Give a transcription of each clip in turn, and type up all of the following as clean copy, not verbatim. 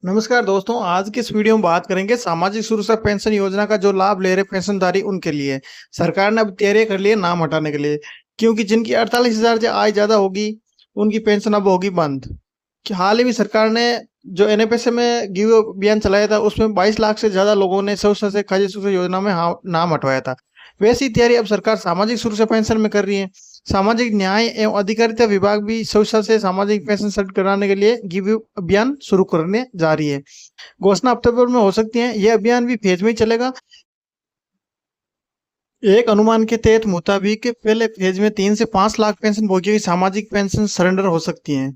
नमस्कार दोस्तों, आज की इस वीडियो में बात करेंगे सामाजिक सुरक्षा पेंशन योजना का जो लाभ ले रहे पेंशनधारी उनके लिए। सरकार ने अब तैयारी कर ली है नाम हटाने के लिए, क्योंकि जिनकी 48,000 आय ज्यादा होगी उनकी पेंशन अब होगी बंद। कि हाल ही में सरकार ने जो एनएफएसए में गिव अभियान चलाया था उसमें 22 लाख से ज्यादा लोगों ने स्वच्छ से खाद्य सुरक्षा योजना में नाम हटवाया था। वैसी तैयारी अब सरकार सामाजिक सुरक्षा पेंशन में कर रही है। सामाजिक न्याय एवं अधिकारिता विभाग भी स्वच्छता से सामाजिक पेंशन सर्टिफिकेट कराने के लिए गिव अभियान शुरू करने जा रही है। घोषणा अक्टूबर में हो सकती है। यह अभियान भी फेज में ही चलेगा। एक अनुमान के तहत मुताबिक पहले फेज में 3 से 5 लाख पेंशन भोगियों की सामाजिक पेंशन सरेंडर हो सकती है।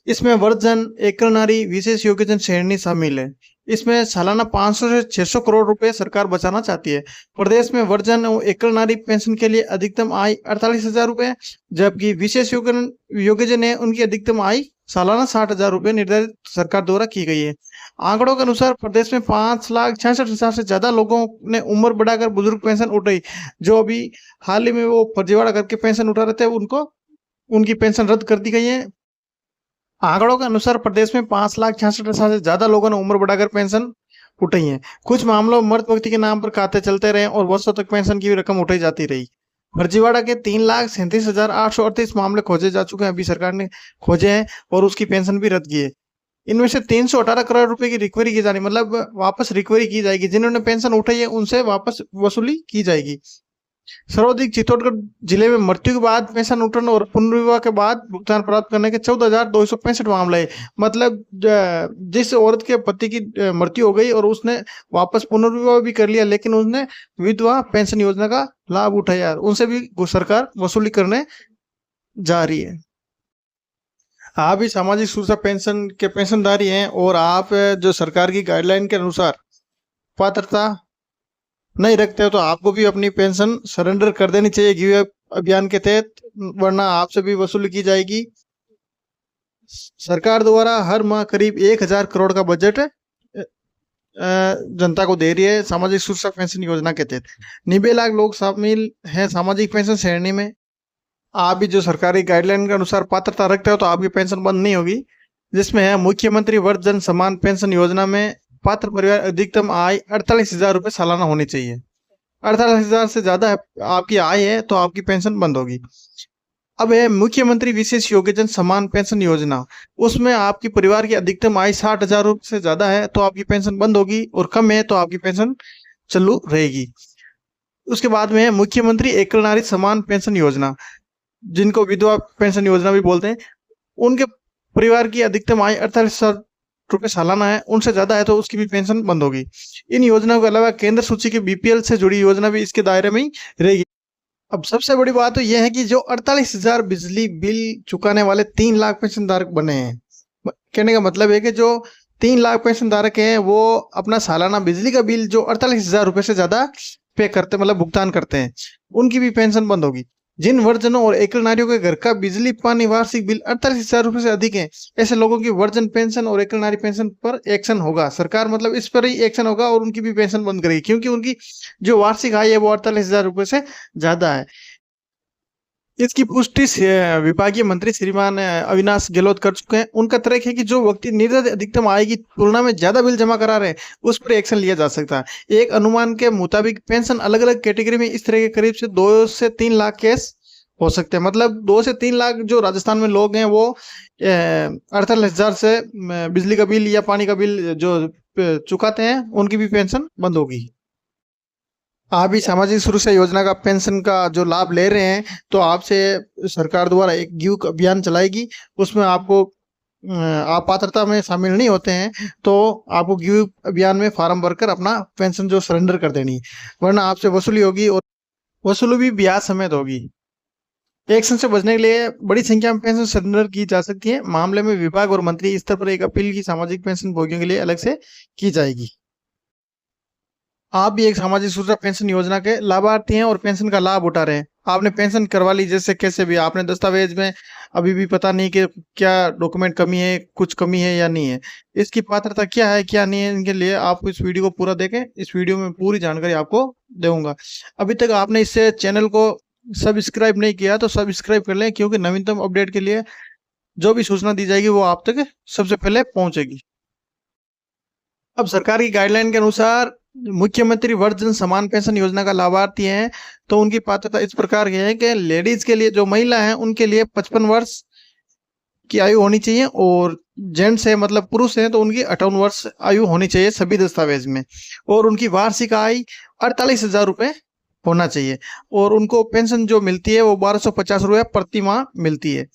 इसमें वर्धन एकल नारी विशेष योग्यता श्रेणी शामिल है। इसमें सालाना 500 से 600 करोड़ रुपए सरकार बचाना चाहती है। प्रदेश में वर्धन और एकल नारी पेंशन के लिए अधिकतम आय 48,000 रुपए, जबकि विशेष योग्यजन है उनकी अधिकतम आय सालाना 60,000 रुपए निर्धारित सरकार द्वारा की गई है। आंकड़ों के अनुसार प्रदेश में 5,66,000 से ज्यादा लोगों ने उम्र बढ़ाकर बुजुर्ग पेंशन उठाई। जो अभी हाल ही में वो फर्जीवाड़ा करके पेंशन उठा रहे थे उनको उनकी पेंशन रद्द कर दी गई है। आंकड़ों के अनुसार प्रदेश में 5,66,000 से ज्यादा लोगों ने उम्र बढ़ाकर पेंशन उठाई है। कुछ मामलों में मृत व्यक्ति के नाम पर खाते चलते रहे और वर्षों तक पेंशन की रकम उठाई जाती रही। फर्जीवाड़ा के 3,37,838 मामले खोजे जा चुके हैं। अभी सरकार ने खोजे हैं और उसकी पेंशन भी रद्द की है। इनमें से 318 करोड़ रुपए की रिकवरी की जानी, मतलब वापस रिकवरी की जाएगी। जिन्होंने पेंशन उठाई है उनसे वापस वसूली की जाएगी। सर्वाधिक चित्तौड़गढ़ जिले में मृत्यु के बाद पेंशन उठान और पुनर्विवाह के बाद भुगतान प्राप्त करने के 14,265 मामले। मतलब जिस औरत के पति की मृत्यु हो गई और उसने वापस पुनर्विवाह भी कर लिया, लेकिन उसने विधवा पेंशन योजना का लाभ उठाया, उनसे भी सरकार वसूली करने जा रही है। आप भी सामाजिक सुरक्षा पेंशन के पेंशनधारी हैं और आप जो सरकार की गाइडलाइन के अनुसार पात्रता नहीं रखते हो तो आपको भी अपनी पेंशन सरेंडर कर देनी चाहिए गिव अभियान के तहत, वरना आपसे भी वसूली की जाएगी। सरकार द्वारा हर माह करीब 1,000 करोड़ का बजट जनता को दे रही है सामाजिक सुरक्षा पेंशन योजना के तहत। 90 लाख लोग शामिल हैं सामाजिक पेंशन श्रेणी में। आप भी जो सरकारी गाइडलाइन के अनुसार पात्रता रखते हो तो आपकी पेंशन बंद नहीं होगी। जिसमें है मुख्यमंत्री वर्ष जन समान पेंशन योजना में पात्र परिवार अधिकतम आय 48,000 रुपए सालाना होनी चाहिए। 48,000 से ज्यादा आपकी आय है तो आपकी पेंशन बंद होगी। अब है मुख्यमंत्री विशेष योग्यजन समान पेंशन योजना। उसमें आपकी परिवार की अधिकतम आय 60,000 रुपए से ज्यादा है तो आपकी पेंशन बंद होगी, और कम है तो आपकी पेंशन चालू रहेगी। उसके बाद में है मुख्यमंत्री एकल नारी समान पेंशन योजना, जिनको विधवा पेंशन योजना भी बोलते हैं। उनके परिवार की अधिकतम आय 48,000 रुपए सालाना है, उनसे ज्यादा है तो उसकी भी पेंशन बंद होगी। इन योजनाओं के अलावा केंद्र सूची के बीपीएल से जुड़ी योजना भी इसके दायरे में ही रहेगी। अब सबसे बड़ी बात तो यह है कि जो 48,000 बिजली बिल चुकाने वाले 3 लाख पेंशन धारक बने हैं, कहने का मतलब है कि जो 3 लाख पेंशन धारक हैं वो अपना सालाना बिजली का बिल जो 48,000 रुपए से ज्यादा पे करते, मतलब भुगतान करते हैं, उनकी भी पेंशन बंद होगी। जिन वर्जनों और एकल नारियों के घर का बिजली पानी वार्षिक बिल 48,000 रुपए से अधिक है, ऐसे लोगों की वर्जन पेंशन और एकल नारी पेंशन पर एक्शन होगा। सरकार मतलब इस पर ही एक्शन होगा और उनकी भी पेंशन बंद करेगी, क्योंकि उनकी जो वार्षिक आय है वो 48,000 रुपए से ज्यादा है। इसकी पुष्टि विभागीय मंत्री श्रीमान अविनाश गहलोत कर चुके हैं। उनका तर्क है कि जो व्यक्ति निर्धारित अधिकतम आय की तुलना में ज्यादा बिल जमा करा रहे हैं उस पर एक्शन लिया जा सकता है। एक अनुमान के मुताबिक पेंशन अलग अलग कैटेगरी में इस तरह के करीब से 2 से 3 लाख केस हो सकते हैं। मतलब 2 से 3 लाख जो राजस्थान में लोग हैं वो 48,000 से बिजली का बिल या पानी का बिल जो चुकाते हैं उनकी भी पेंशन बंद होगी। आप भी सामाजिक सुरक्षा योजना का पेंशन का जो लाभ ले रहे हैं तो आपसे सरकार द्वारा एक गिव अभियान चलाएगी। उसमें आपको आप पात्रता में शामिल नहीं होते हैं तो आपको गिव अभियान में फॉर्म भरकर अपना पेंशन जो सरेंडर कर देनी है, वरना आपसे वसूली होगी और वसूली भी ब्याज समेत होगी। एक्शन से बचने के लिए बड़ी संख्या में पेंशन सरेंडर की जा सकती है। मामले में विभाग और मंत्री स्तर पर एक अपील की सामाजिक पेंशन भोगियों के लिए अलग से की जाएगी। आप भी एक सामाजिक सुरक्षा पेंशन योजना के लाभार्थी हैं और पेंशन का लाभ उठा रहे हैं। आपने पेंशन करवा ली जैसे कैसे भी, आपने दस्तावेज में अभी भी पता नहीं कि क्या डॉक्यूमेंट कमी है, कुछ कमी है या नहीं है, इसकी पात्रता क्या है क्या नहीं है, इनके लिए आप इस वीडियो को पूरा देखें। इस वीडियो में पूरी जानकारी आपको दूंगा। अभी तक आपने इससे चैनल को सब्सक्राइब नहीं किया तो सब्सक्राइब कर लें, क्योंकि नवीनतम अपडेट के लिए जो भी सूचना दी जाएगी वो आप तक सबसे पहले पहुंचेगी। अब सरकार की गाइडलाइन के अनुसार मुख्यमंत्री वर्धन समान पेंशन योजना का लाभार्थी हैं तो उनकी पात्रता इस प्रकार की है कि लेडीज के लिए, जो महिला हैं उनके लिए 55 वर्ष की आयु होनी चाहिए, और जेंट्स है मतलब पुरुष हैं तो उनकी 58 वर्ष आयु होनी चाहिए सभी दस्तावेज में, और उनकी वार्षिक आय 48,000 रुपये होना चाहिए, और उनको पेंशन जो मिलती है वो 1250 रुपये प्रति माह मिलती है।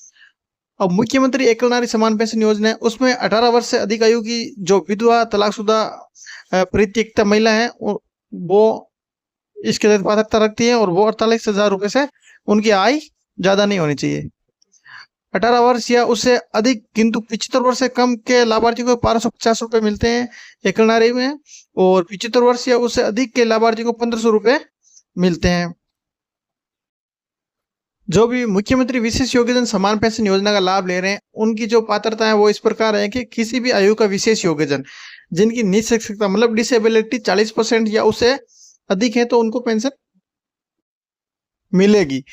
अब मुख्यमंत्री एकल नारी समान पेंशन योजना है, उसमें 18 वर्ष से अधिक आयु की जो विधवा, तलाकशुदा, परित्यक्ता महिला है वो इसके तहत पात्रता रखती है, और वो 48,000 रुपये से उनकी आय ज्यादा नहीं होनी चाहिए। 18 वर्ष या उससे अधिक किंतु 75 वर्ष से कम के लाभार्थियों को 1250 रुपये मिलते हैं एकल नारी में, और 75 वर्ष या उससे अधिक के लाभार्थियों को 1500 रुपये मिलते हैं। जो भी मुख्यमंत्री विशेष योग्यजन समान पेंशन योजना का लाभ ले रहे हैं उनकी जो पात्रता है वो इस प्रकार है कि किसी भी आयु का विशेष योग्यजन जिनकी निःशक्तता मतलब डिसेबिलिटी 40% या उससे अधिक है तो उनको पेंशन मिलेगी।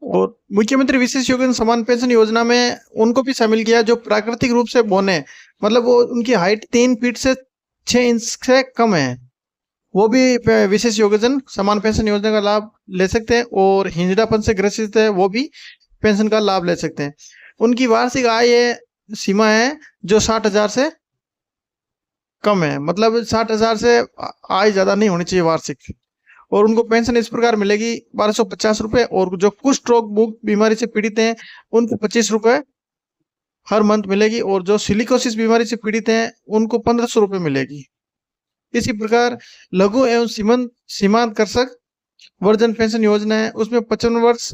और मुख्यमंत्री विशेष योग्यजन समान पेंशन योजना में उनको भी शामिल किया जो प्राकृतिक रूप से बौने, मतलब वो उनकी हाइट 3 फीट से 6 इंच से कम है, वो भी विशेष योग्यजन समान पेंशन योजना का लाभ ले सकते हैं, और हिंजड़ापन से ग्रसित है वो भी पेंशन का लाभ ले सकते हैं। उनकी वार्षिक आय सीमा है जो 60,000 से कम है, मतलब 60,000 से आय ज्यादा नहीं होनी चाहिए वार्षिक, और उनको पेंशन इस प्रकार मिलेगी 1250 रुपये, और जो कुष्ठ रोग बीमारी से पीड़ित हैं उनको 25 रुपये हर मंथ मिलेगी, और जो सिलिकोसिस बीमारी से पीड़ित हैं उनको 1500 रुपये मिलेगी। इसी प्रकार लघु एवं सीमांत कृषक वर्धन पेंशन योजना है, उसमें 55 वर्ष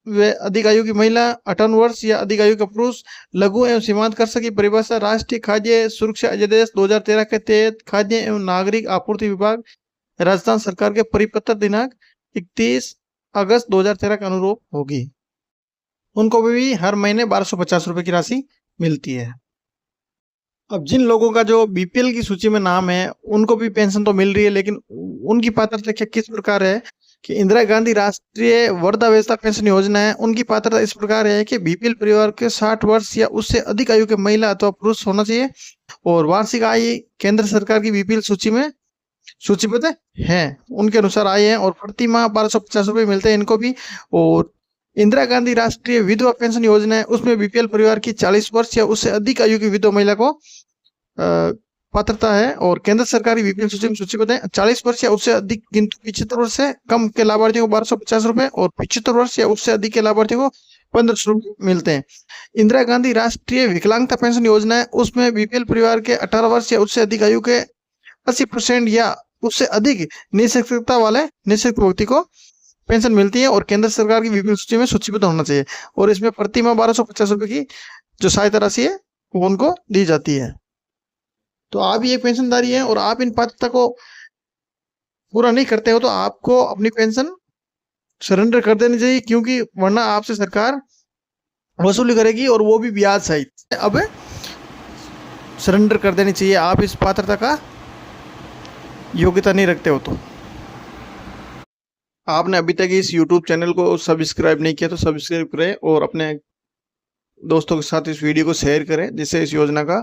व अधिक आयु की महिला, 58 वर्ष या अधिक आयु का पुरुष। लघु एवं सीमांत कृषक की परिभाषा राष्ट्रीय खाद्य सुरक्षा अध्यादेश 2013 के तहत खाद्य एवं नागरिक आपूर्ति विभाग राजस्थान सरकार के परिपत्र दिनांक 31 अगस्त 2013 के अनुरूप होगी। उनको भी हर महीने 1250 रुपये की राशि मिलती है। अब जिन लोगों का जो बीपीएल की सूची में नाम है उनको भी पेंशन तो मिल रही है, लेकिन उनकी पात्रता किस प्रकार है कि इंदिरा गांधी राष्ट्रीय वृद्धावस्था पेंशन योजना है, उनकी पात्रता इस प्रकार है कि बीपीएल परिवार के 60 वर्ष या उससे अधिक आयु के महिला अथवा पुरुष होना चाहिए, और वार्षिक आय केंद्र सरकार की बीपीएल सूची में सूचीबद्ध है उनके अनुसार आए हैं, और प्रति माह 1250 रुपये मिलते हैं इनको भी। और इंदिरा गांधी राष्ट्रीय विधवा पेंशन योजना है, उसमें बीपीएल परिवार की 40 वर्ष या उससे अधिक आयु की विधवा महिला को पात्रता है, और केंद्र सरकार की बीपीएल सूची में सूचीबद्ध है। 40 वर्ष या उससे अधिक किंतु 75 वर्ष से कम के लाभार्थियों को 1250 रुपये, और 75 वर्ष या उससे अधिक के लाभार्थियों को 1500 रुपये मिलते हैं। इंदिरा गांधी राष्ट्रीय विकलांगता पेंशन योजना है, उसमें बीपीएल परिवार के 18 वर्ष या उससे अधिक आयु के 80% या उससे अधिक निःशक्तता वाले निःशक्त व्यक्ति को पेंशन मिलती है, और केंद्र सरकार की बीपीएल सूची में सूचीबद्ध होना चाहिए, और इसमें प्रति माह 1250 रुपये की जो सहायता राशि है वो उनको दी जाती है। तो आप ये पेंशनधारी हैं और आप इन पात्रता को पूरा नहीं करते हो तो आपको अपनी पेंशन सरेंडर कर देनी चाहिए, क्योंकि वरना आपसे सरकार वसूली करेगी, और वो भी ब्याज सहित। अब सरेंडर कर देनी चाहिए आप इस पात्रता का योग्यता नहीं रखते हो तो। आपने अभी तक इस YouTube चैनल को सब्सक्राइब नहीं किया तो सब्सक्राइब करें, और अपने दोस्तों के साथ इस वीडियो को शेयर करें जिससे इस योजना का